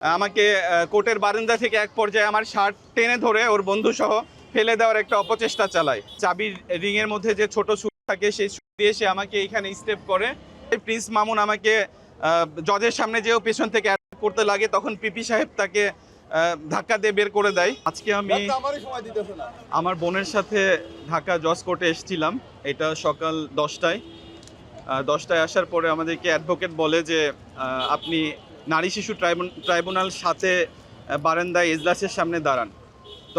আমাকে কোর্টের বারান্দা থেকে এক পর্যায়ে আমার শার্ট টেনে ধরে ওর বন্ধু সহ ফেলে দেওয়ার একটা অপচেষ্টা চালায়। চাবির রিংয়ের মধ্যে যে ছোট সুই থাকে সেই সুই দিয়ে সে আমাকে এখানে স্টেপ করে। প্রিন্স মামুন আমাকে জজের সামনে যেও পেছন থেকে অ্যাটাক করতে লাগে, তখন পিপি সাহেব তাকে ধাক্কা দিয়ে বের করে দেয়। আজকে আমি আমার বোনের সাথে ঢাকা জজ কোর্টে এসেছিলাম। এটা সকাল 10টায় আসার পরে আমাদেরকে অ্যাডভোকেট বলে যে আপনি নারী শিশু ট্রাইব্যুনাল সাথে বারান্দায় এজলাসের সামনে দাঁড়ান। তো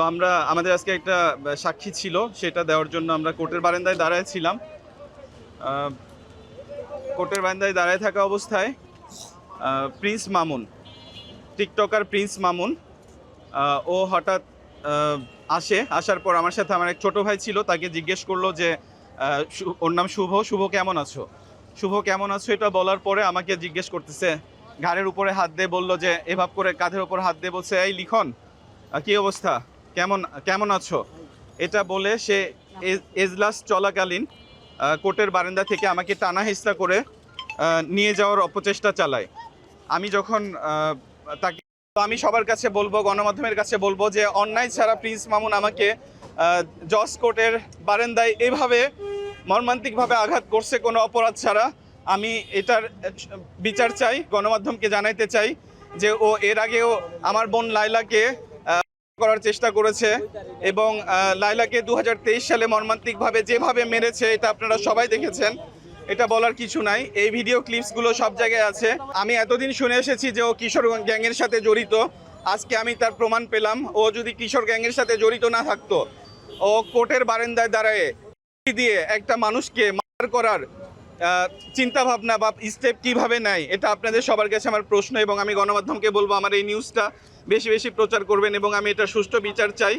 আমাদের আজকে একটা সাক্ষী ছিল, সেটা দেওয়ার জন্য আমরা কোর্টের বারান্দায় দাঁড়ায় ছিলাম। কোর্টের বারান্দায় দাঁড়ায় থাকা অবস্থায় Prince Mamun, TikToker Prince Mamun, ও হঠাৎ আসার পর আমার সাথে আমার এক ছোটো ভাই ছিল, তাকে জিজ্ঞেস করলো যে ওর নাম শুভ কেমন আছো, এটা বলার পরে আমাকে জিজ্ঞেস করতেছে, ঘাড়ের উপরে হাত দিয়ে বললো যে এভাব করে কাঁধের উপর হাত দিয়ে বলছে, এই লিখন কী অবস্থা, কেমন আছো, এটা বলে সে এজলাস চলাকালীন কোর্টের বারান্দা থেকে আমাকে টানা হেঁচড়া করে নিয়ে যাওয়ার অপচেষ্টা চালায়। আমি যখন তাকে, আমি সবার কাছে বলবো, গণমাধ্যমের কাছে বলবো যে অন্যায় ছাড়া প্রিন্স মামুন আমাকে জজ কোর্টের বারান্দায় এভাবে মর্মান্তিকভাবে আঘাত করছে কোনো অপরাধ ছাড়া। আমি এটার বিচার চাই, গণমাধ্যমকে জানাইতে চাই যে ও এর আগেও আমার বোন লায়লাকে করার চেষ্টা করেছে এবং লায়লাকে 2023 সালে মর্মান্তিকভাবে যেভাবে মেরেছে এটা আপনারা সবাই দেখেছেন, এটা বলার কিছু নাই। এই ভিডিও ক্লিপসগুলো সব জায়গায় আছে। আমি এতদিন শুনে এসেছি যে ও কিশোর গ্যাংয়ের সাথে জড়িত, আজকে আমি তার প্রমাণ পেলাম। ও যদি কিশোর গ্যাংয়ের সাথে জড়িত না থাকতো, ও কোর্টের বারান্দায় দাঁড়ায় দিয়ে একটা মানুষকে মার করার চিন্তা ভাবনা বা স্টেপ কিভাবে নেয়, এটা আপনাদের সবার কাছে আমার প্রশ্ন। এবং আমি গণমাধ্যমকে বলবো আমার এই নিউজটা বেশি বেশি প্রচার করবেন এবং আমি এটা সুষ্ঠু বিচার চাই।